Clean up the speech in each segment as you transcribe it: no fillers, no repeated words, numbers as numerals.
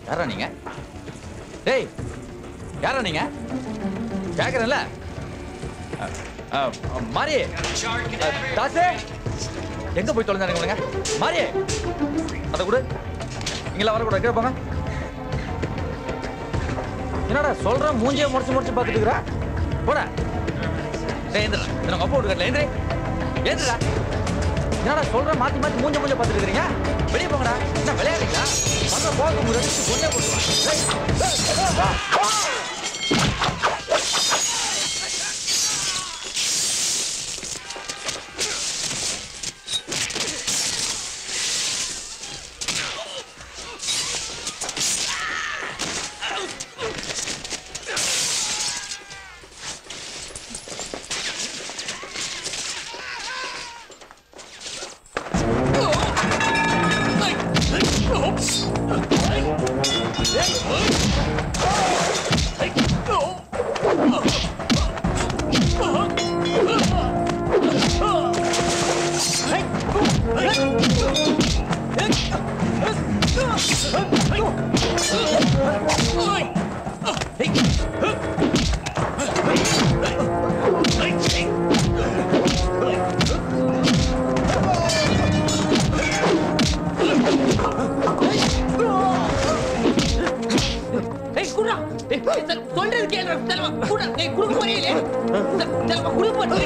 யாரா நீங்க? டேய் யாரா நீங்க? கேக்குறேன்ல. மாரி தாசே எங்க போய் தொலைஞ்சானுங்க? மாரி அத கூட இங்கெல்லாம் வரக்கூடாது. கீழே போங்க. என்னடா சொல்றேன் மூஞ்சியை முடிச்சு பார்த்துட்டு இருக்கிறா? போட. ஏந்திரா உங்க அப்பா விட்டுக்கல. ஏந்திரா. என்னடா சொல்றேன் மாத்தி மூஞ்ச பார்த்துட்டு இருக்கிறீங்க? வெளியே போங்கடா. என்ன விளையாடுறீங்களா? வந்த போக முடியாது கொண்டே போட்டுருவான். சொல்றது கேளு. செல்வா கூட நீ குடுக்க போறீங்களே. செல்வா குடுக்க போறீங்க.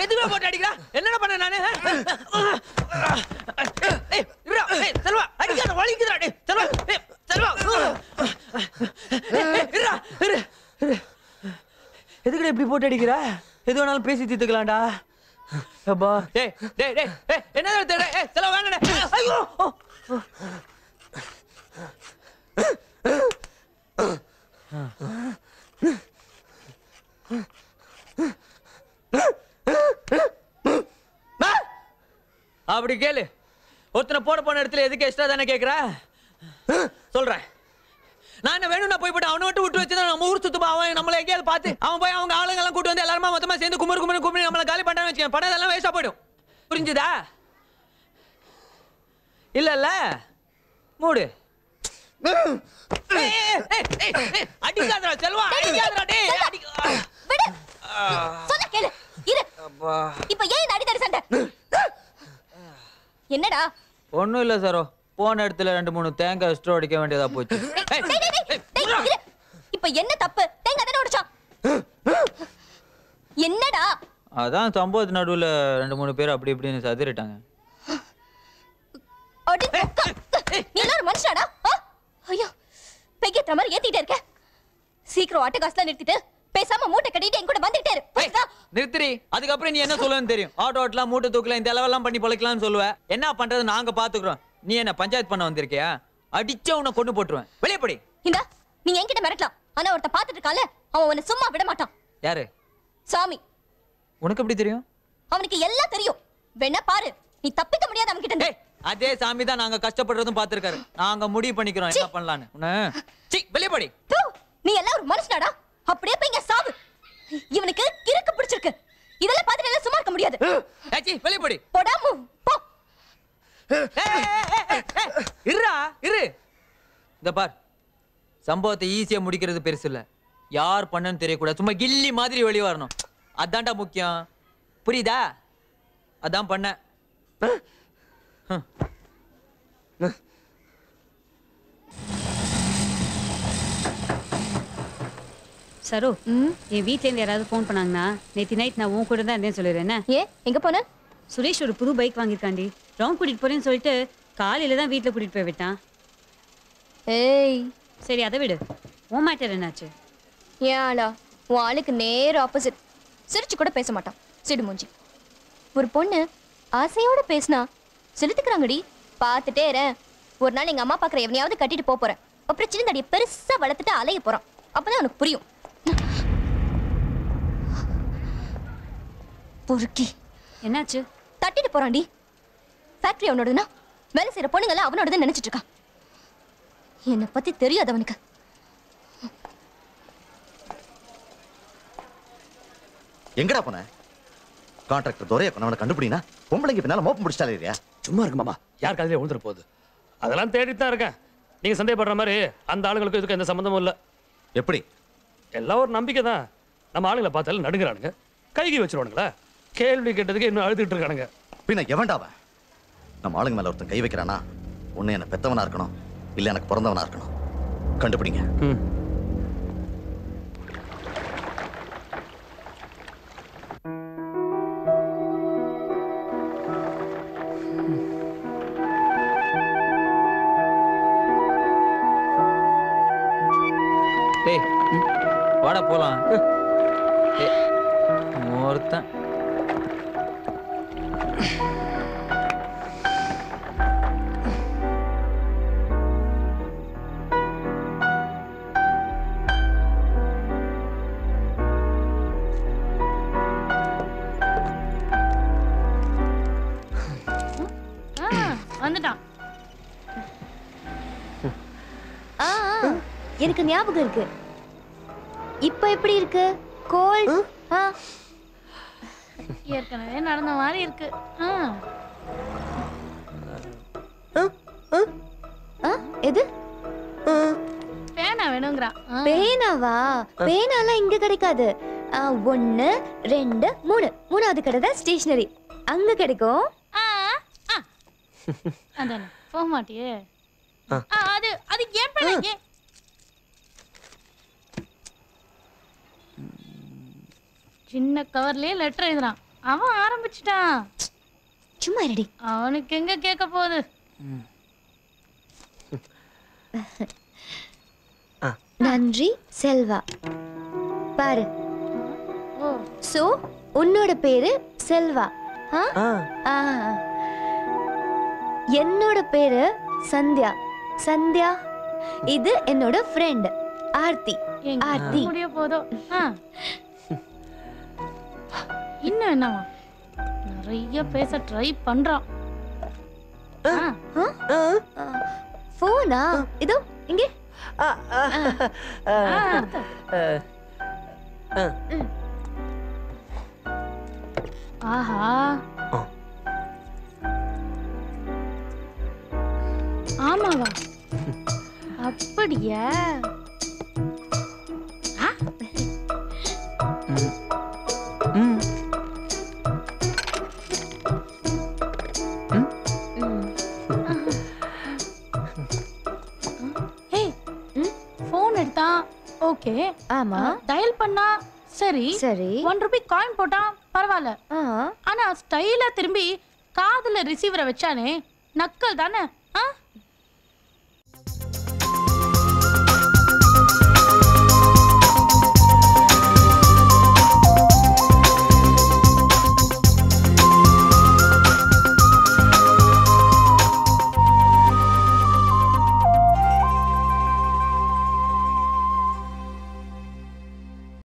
எதுக்கு போட்டு அடிக்கிறா? என்னடா பண்ண நானு? செல்வா அடிக்காத வலிக்குதுடா. டேய் செல்வா செல்வா எதுக்குடா இப்படி போட்டு அடிக்கிறா? எது வேணாலும் பேசி தீர்த்துக்கலாம்டா. அப்பா டேய் டேய் டேய் என்னடா தேட? செல்வா வாங்கடா. ஐயோ அப்படி கேளு. ஒருத்தனை போன இடத்துல எதுக்கு எக்ஸ்ட்ரா தானே கேட்குற? சொல்றேன். நான் என்ன வேணும்னா போய்விட்டு அவனை விட்டு விட்டு வச்சுதான் நம்ம ஊர் சுத்துப்பா. அவன் நம்மளை எங்கேயாவது பார்த்து அவன் போய் அவங்க ஆளுங்கெல்லாம் கூட்டு வந்து எல்லாருமா மொத்தமா சேர்ந்து கும்பி நம்மளை காலி பண்ணான்னு வச்சுக்கேன். படம் எல்லாம் வேஸ்டா போயிடும். புரிஞ்சுதா? இல்ல மூடு. அடிக்காதடா செல்வா, அடிக்காதடா. டேய் விடு. சொன்னா கேளு. இரு. அப்பா. இப்போ ஏன் அடிதடி சண்டை? என்னடா? ஒண்ணும் இல்ல சாரோ. போன இடத்துல 2-3 தேங்காய் ஸ்ட்ரோ அடிக்க வேண்டியதா போச்சு. இப்போ என்ன தப்பு? தேங்காய் தானே உடைச்சான். என்னடா? அதான் சம்பவத்து நடுவுல 2-3 பேர் அப்படி இப்படின்னு சதிரிட்டாங்க. நீ எல்லாரும் மனுஷனாடா? ஐயோ பெய்யற மாதிரி ஏத்திட்டே இருக்க. சீக்கிரம் ஆட்டோகாஸ்ல நிறுத்திட்டு பேசாம மூட்டை கட்டிட்டு என் கூட வந்துட்டே இரு. நிறுத்துறி. அதுக்கப்புறம் நீ என்ன சொல்லுவேன்னு தெரியும். ஆட்டோ ஓட்டலாம், மூட்டை தூக்கலாம், இந்த அளவெல்லாம் பண்ணி பொழைக்கலாம்னு சொல்லுவ. என்ன பண்றது நாங்க பாத்துக்கிறோம். நீ என்ன பஞ்சாயத்து பண்ண வந்திருக்கியா? அடிச்ச உன்னை கொண்டு போட்டுருவேன். வெளியே படி. இந்தா நீ என்கிட்ட மிரட்டலாம். ஆனா ஒருத்த பாத்துட்டு இருக்கால, அவன் உன்னை சும்மா விட மாட்டான். யாரு? சாமி. உனக்கு எப்படி தெரியும்? அவனுக்கு எல்லாம் தெரியும். வேணா பாரு, நீ தப்பிக்க முடியாது அவன் கிட்ட. அதே சாமி தான் நாங்க கஷ்டப்படுறதும் பாத்துருக்காரு. நாங்க முடிவு பண்ணிக்கிறோம் என்ன பண்ணலான்னு. வெளியே படி. நீ எல்லாம் ஒரு மனுஷனாடா? அப்படியே போய் இங்க சாவு. இவனுக்கு கிறுக்கு பிடிச்சிருக்கு. இதெல்லாம் பார்த்துட்டு எல்லாம் சும்மா இருக்க முடியாது. வெளியே படி. போடாமு போ. இரு. இந்த பார், சம்பவத்தை ஈஸியா முடிக்கிறது பெருசு இல்ல. யார் பண்ணன்னு தெரியக்கூடாது. சும்மா கில்லி மாதிரி வெளியே வரணும். அதான்டா முக்கியம். புரியுதா? அதான் பண்ண. சரு, என் வீட்ல இருந்து யாராவது போன் பண்ணாங்கன்னா நேத்து நைட் நான் உன் கூட தான் இருந்தேன்னு சொல்லிடுறேன். ஏ எங்க போன? சுரேஷ் ஒரு புது பைக் வாங்கியிருக்காண்டி. ரவுண்ட் கூட்டிட்டு போறேன்னு சொல்லிட்டு காலையில தான் வீட்டில் கூட்டிட்டு போய் விட்டான். ஏய் சரி அதை விடு. உன் மேட்டர் என்னாச்சு? ஏன்டா உன் ஆளுக்கு நேர் ஆப்போசிட். சிரிச்சு கூட பேச மாட்டான், சிடு மூஞ்சி. ஒரு பொண்ணு ஆசையோட பேசினா செலுத்துக்கிறாங்கடி. பார்த்துட்டே இரு, ஒரு நாள் எங்க அம்மா பாக்குற எவனையாவது கட்டிட்டு போறேன். அப்புறம் சின்ன தடியை பெருசா வளர்த்துட்டு அலைய போறான். அப்பதான் உனக்கு புரியும். பொறுக்கி என்னாச்சு? தட்டிட்டு போறான்டி. ஃபேக்டரி அவனோடதுன்னா வேலை செய்யற பொண்ணுங்கெல்லாம் அவனோடது நினைச்சிட்டு இருக்கான். என்னை பத்தி தெரியாது அவனுக்கு. எங்கடா போன? கான்ட்ராக்டர் துரைய கொண்டவனை கண்டுபிடினா பொம்பளைங்க பின்னால மோப்பம் பிடிச்சாலே இல்லையா? சும்மா இருக்கு மாமா, யார் காலையில விழுந்துற போகுது. அதெல்லாம் தேடிட்டு தான் இருக்கேன். நீங்க சந்தேகப்படுற மாதிரி அந்த ஆளுங்களுக்கு இதுக்கு எந்த சம்மந்தமும் இல்லை. எப்படி? எல்லாம் ஒரு நம்பிக்கை தான். நம்ம ஆளுங்களை பார்த்தாலும் நடுங்கிறானுங்க, கைகி வச்சிருவானுங்களா. கேள்வி கேட்டதுக்கு இன்னும் அழுதுட்டு இருக்கானுங்க. பின்ன எவன்டாவன்? நம்ம ஆளுங்க மேல ஒருத்தன் கை வைக்கிறானா, ஒண்ணு என்ன பெத்தவனா இருக்கணும், இல்ல எனக்கு பிறந்தவனா இருக்கணும். கண்டுபிடிங்க. டேய் வாடா போலாம். ஒருத்தன் வந்துட்டான். எனக்கு ஞாபகம் இருக்கு. இப்ப எப்படி இருக்கு? கோல்ட் ஏற்கனவே நடந்த மாதிரி இருக்கு. எது? பேனா வேணுங்கிறான். பேனாவா? பேனாலாம் இங்க கிடைக்காது. 1 2 3 மூணாவது கடை தான் ஸ்டேஷனரி, அங்க கிடைக்கும். அதானே போக மாட்டியே. அது அது ஏன் பேனா? சின்ன கவர்லயே லெட்டர் எழுதுறான். அவன் ஆரம்பிச்சிட்டான். சும்மா இருடி. அவனுக்கு எங்க கேட்க போகுது? நன்றி செல்வா. பாரு. ஓ சோ உன்னோட பேரு செல்வா. என்னோட பேரு சந்தியா. சந்தியா. இது என்னோட ஃப்ரெண்ட் ஆர்த்தி. ஆர்த்தி முடிய போதும். இன்னும் என்னவா? நிறைய பேச ட்ரை பண்றான். போனா இதோ இங்கே. ஆஹா ஆமாவா? அப்படியா? போன் எடுத்தா ஓகே. ஆமா. டயல் பண்ணா சரி சரி. 1 ரூபி காயின் போட்டா பரவாயில்ல. ஆனா ஸ்டைலா திரும்பி காதுல ரிசீவரை வச்சானே நக்கல் தானே?